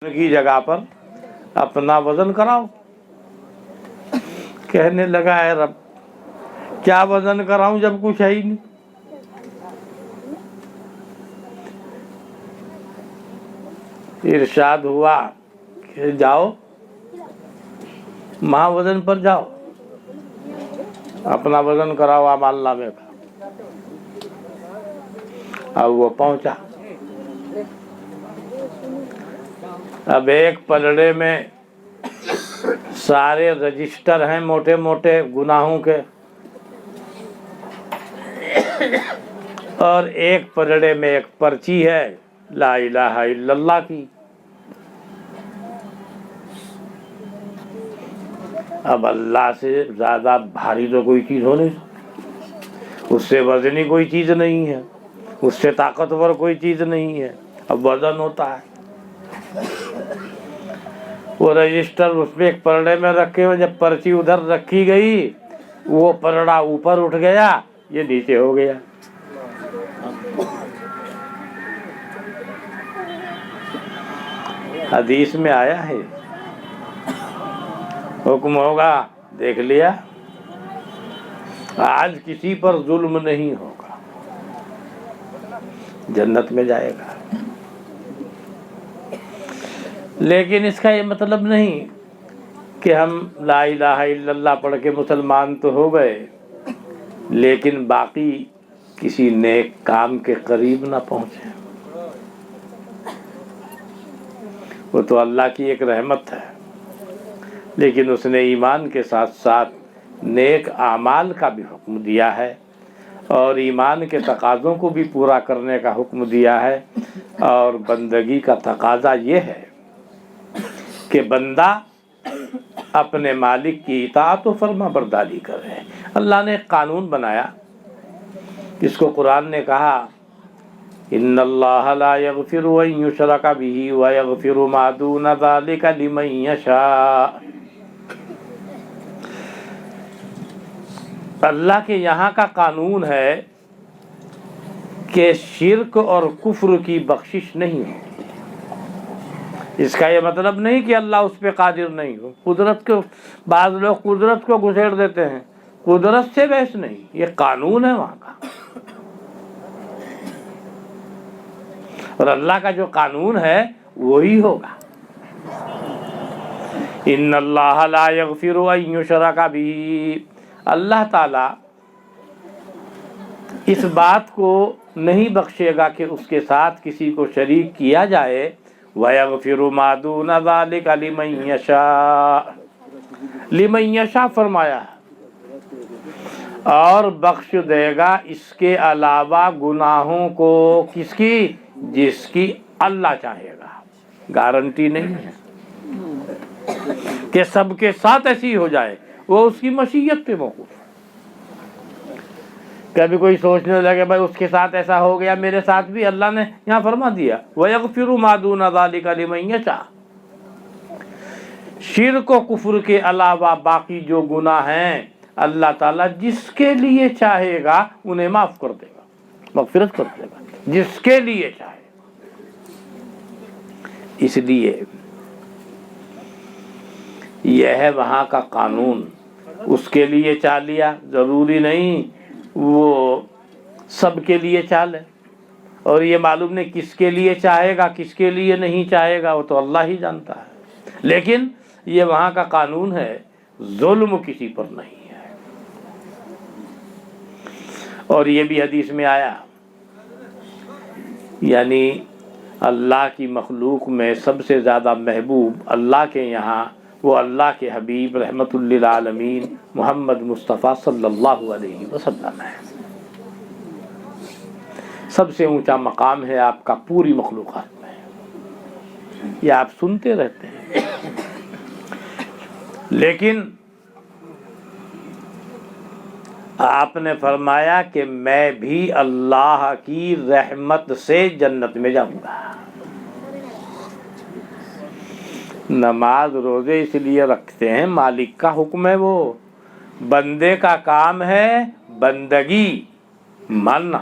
کی جگہ پر اپنا وزن کراؤ۔ کہنے لگا اے رب کیا وزن کراؤں جب کچھ ہے ہی نہیں۔ ارشاد ہوا کہ جاؤ مہا وزن پر جاؤ، اپنا وزن کراؤ اعمال نامے کا۔ اب وہ پہنچا، اب ایک پلڑے میں سارے رجسٹر ہیں موٹے موٹے گناہوں کے، اور ایک پلڑے میں ایک پرچی ہے لا الہ الا اللہ کی۔ اب اللہ سے زیادہ بھاری تو کوئی چیز ہو نہیں سکتی، اس سے وزنی کوئی چیز نہیں ہے، اس سے طاقتور کوئی چیز نہیں ہے۔ اب وزن ہوتا ہے، وہ رجسٹر اس میں ایک پلڑے میں رکھے ہوئے، جب پرچی ادھر رکھی گئی وہ پلڑا اوپر اٹھ گیا، یہ نیچے ہو گیا۔ حدیث میں آیا ہے حکم ہوگا، دیکھ لیا آج کسی پر ظلم نہیں ہوگا، جنت میں جائے گا۔ لیکن اس کا یہ مطلب نہیں کہ ہم لا الہ الا اللہ پڑھ کے مسلمان تو ہو گئے لیکن باقی کسی نیک کام کے قریب نہ پہنچے۔ وہ تو اللہ کی ایک رحمت ہے، لیکن اس نے ایمان کے ساتھ ساتھ نیک اعمال کا بھی حکم دیا ہے، اور ایمان کے تقاضوں کو بھی پورا کرنے کا حکم دیا ہے۔ اور بندگی کا تقاضا یہ ہے کہ بندہ اپنے مالک کی اطاعت و فرما برداری کرے۔ اللہ نے ایک قانون بنایا جس کو قرآن نے کہا ان اللہ لا یغفر ان یشرک بہ ویغفر ما دون ذلک لمن یشاء۔ اللہ کے یہاں کا قانون ہے کہ شرک اور کفر کی بخشش نہیں ہے۔ اس کا یہ مطلب نہیں کہ اللہ اس پہ قادر نہیں ہو۔ قدرت کو بعض لوگ قدرت کو گھسیڑ دیتے ہیں، قدرت سے بحث نہیں، یہ قانون ہے وہاں کا، اور اللہ کا جو قانون ہے وہی ہوگا۔ ان اللہ لا یغفر ان یشرک بہ، اللہ تعالی اس بات کو نہیں بخشے گا کہ اس کے ساتھ کسی کو شریک کیا جائے۔ وَيَغْفِرُ مَا دُونَ ذَلِكَ لِمَن يَشَاءُ، لِمَن يَشَاء فرمایا، اور بخش دے گا اس کے علاوہ گناہوں کو، کس کی؟ جس کی اللہ چاہے گا۔ گارنٹی نہیں ہے کہ سب کے ساتھ ایسی ہو جائے، وہ اس کی مشیت پہ موقوف ہے۔ کبھی کوئی سوچنے لگے بھائی اس کے ساتھ ایسا ہو گیا میرے ساتھ بھی، اللہ نے یہاں فرما دیا وَيَغْفِرُ مَا دُونَ ذَلِكَ لِمَن يَشَاءُ۔ شرک و کفر کے علاوہ باقی جو گناہ ہیں اللہ تعالیٰ جس کے لیے چاہے گا انہیں معاف کر دے گا، مغفرت کر دے گا، جس کے لیے چاہے۔ اس لیے یہ ہے وہاں کا قانون، اس کے لیے چاہ لیا، ضروری نہیں وہ سب کے لیے چالے، اور یہ معلوم نہیں کس کے لیے چاہے گا کس کے لیے نہیں چاہے گا، وہ تو اللہ ہی جانتا ہے۔ لیکن یہ وہاں کا قانون ہے، ظلم کسی پر نہیں ہے۔ اور یہ بھی حدیث میں آیا، یعنی اللہ کی مخلوق میں سب سے زیادہ محبوب اللہ کے یہاں وہ اللہ کے حبیب رحمت للعالمین محمد مصطفیٰ صلی اللہ علیہ وسلم ہے۔ سب سے اونچا مقام ہے آپ کا پوری مخلوقات میں، یہ آپ سنتے رہتے ہیں۔ لیکن آپ نے فرمایا کہ میں بھی اللہ کی رحمت سے جنت میں جاؤں گا۔ نماز روزے اس لیے رکھتے ہیں، مالک کا حکم ہے، وہ بندے کا کام ہے بندگی ماننا۔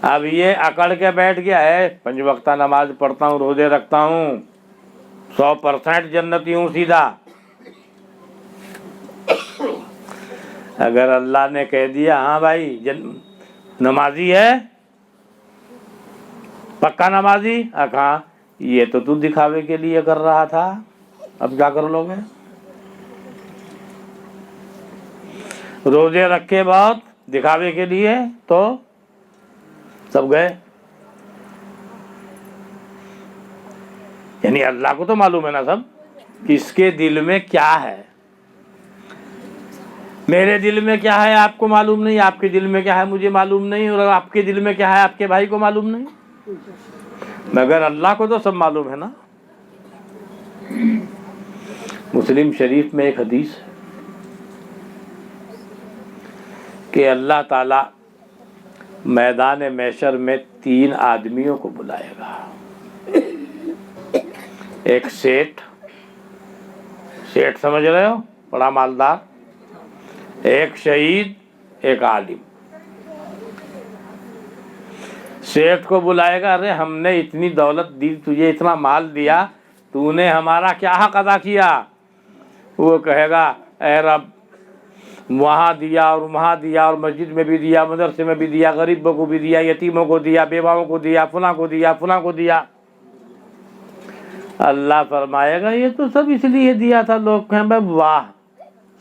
اب یہ اکڑ کے بیٹھ گیا ہے 5 وقتہ نماز پڑھتا ہوں، روزے رکھتا ہوں، 100% جنتی ہوں سیدھا۔ اگر اللہ نے کہہ دیا ہاں بھائی نمازی ہے، پکا نمازی، کہاں یہ تو دکھاوے کے لیے کر رہا تھا، اب کیا کر لو گے؟ روزے رکھے بہت دکھاوے کے لیے تو سب گئے۔ یعنی اللہ کو تو معلوم ہے نا سب، کس کے دل میں کیا ہے۔ میرے دل میں کیا ہے آپ کو معلوم نہیں، آپ کے دل میں کیا ہے مجھے معلوم نہیں، اور آپ کے دل میں کیا ہے آپ کے بھائی کو معلوم نہیں، مگر اللہ کو تو سب معلوم ہے نا۔ مسلم شریف میں ایک حدیث ہے کہ اللہ تعالی میدان محشر میں 3 آدمیوں کو بلائے گا، ایک سیٹھ سمجھ رہے ہو، بڑا مالدار، ایک شہید، ایک عالم۔ سیٹھ کو بلائے گا، ارے ہم نے اتنی دولت دی تجھے، اتنا مال دیا، تو نے ہمارا کیا حق ادا کیا؟ وہ کہے گا اے رب وہاں دیا اور وہاں دیا، اور مسجد میں بھی دیا، مدرسے میں بھی دیا، غریبوں کو بھی دیا، یتیموں کو دیا، بیواؤں کو دیا، فلاں کو دیا، فلاں کو دیا۔ اللہ فرمائے گا یہ تو سب اس لیے دیا تھا، لوگ کہیں بھائی واہ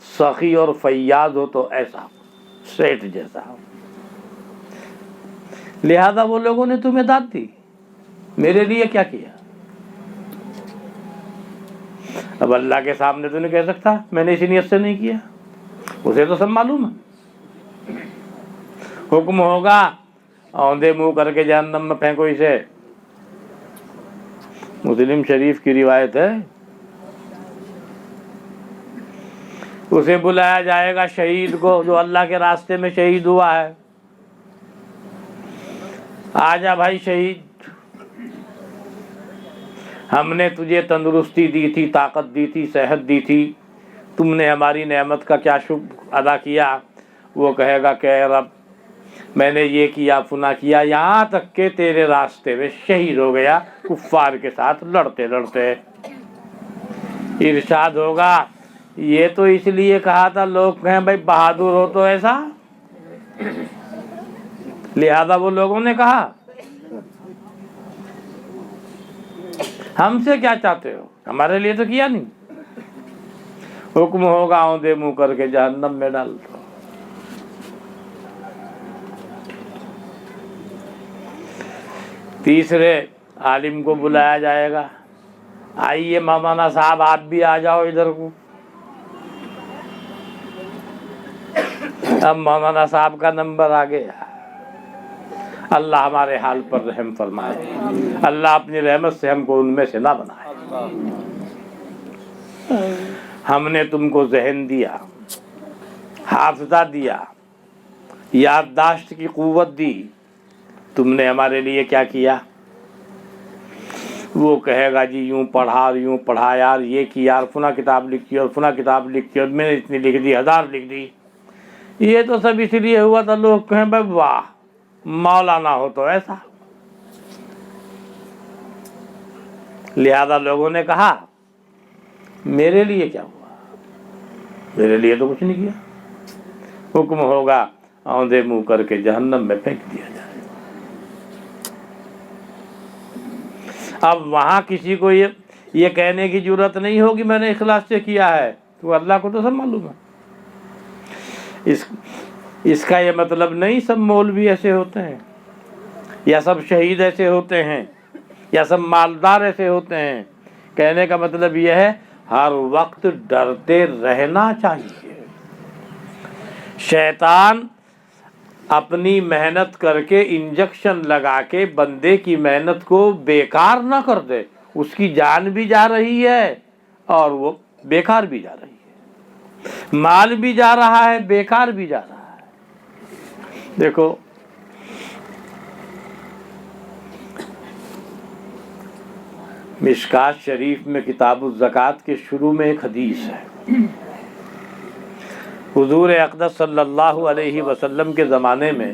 سخی اور فیاض ہو تو ایسا سیٹھ جیسا ہو، لہذا وہ لوگوں نے تمہیں داد دی، میرے لیے کیا کیا؟ اب اللہ کے سامنے تو نہیں کہہ سکتا میں نے اسی نیت سے نہیں کیا، اسے تو سب معلوم ہے۔ حکم ہوگا اوندے منہ کر کے جہنم میں پھینکو اسے، مسلم شریف کی روایت ہے۔ اسے بلایا جائے گا شہید کو جو اللہ کے راستے میں شہید ہوا ہے، آجا بھائی شہید، ہم نے تجھے تندرستی دی تھی، طاقت دی تھی، صحت دی تھی، تم نے ہماری نعمت کا کیا شکر ادا کیا؟ وہ کہے گا کہ اے رب میں نے یہ کیا، فنا کیا، یہاں تک کہ تیرے راستے میں شہید ہو گیا کفار کے ساتھ لڑتے لڑتے۔ ارشاد ہوگا یہ تو اس لیے کہا تھا، لوگ کہیں بھائی بہادر ہو تو ایسا، لہذا وہ لوگوں نے کہا ہم سے کیا چاہتے ہو، ہمارے لیے تو کیا نہیں۔ حکم ہوگا اوندے منہ کر کے جہنم میں ڈال دو۔ تیسرے عالم کو بلایا جائے گا، آئیے مولانا صاحب آپ بھی آ جاؤ ادھر کو۔ اب مولانا صاحب کا نمبر آ گیا، اللہ ہمارے حال پر رحم فرمائے، اللہ اپنی رحمت سے ہم کو ان میں سے نہ بنائے۔ ہم نے تم کو ذہن دیا، حافظہ دیا، یادداشت کی قوت دی، تم نے ہمارے لیے کیا کیا؟ وہ کہے گا جی یوں پڑھا اور یوں پڑھا یار، یہ کیا اور فلاں کتاب لکھی اور فلاں کتاب لکھی اور میں نے اتنی لکھ دی، 1000 لکھ دی، یہ تو سب اس لیے ہوا تھا، لوگ کہیں بھائی واہ مولانا ہو تو ایسا۔ لہذا لوگوں نے کہا میرے لیے کیا ہوا، میرے لیے تو کچھ نہیں کیا۔ حکم ہوگا اوندے منہ کر کے جہنم میں پھینک دیا جائے۔ اب وہاں کسی کو یہ کہنے کی ضرورت نہیں ہوگی میں نے اخلاص سے کیا ہے، تو اللہ کو تو سب معلوم ہے۔ اس کا یہ مطلب نہیں سب مولوی ایسے ہوتے ہیں، یا سب شہید ایسے ہوتے ہیں، یا سب مالدار ایسے ہوتے ہیں۔ کہنے کا مطلب یہ ہے ہر وقت ڈرتے رہنا چاہیے۔ شیطان اپنی محنت کر کے انجیکشن لگا کے بندے کی محنت کو بیکار نہ کر دے، اس کی جان بھی جا رہی ہے اور وہ بیکار بھی جا رہی ہے، مال بھی جا رہا ہے، بیکار بھی جا رہا ہے۔ دیکھو مشکات شریف میں کتاب الزکوٰۃ کے شروع میں ایک حدیث ہے، حضور اقدس صلی اللہ علیہ وسلم کے زمانے میں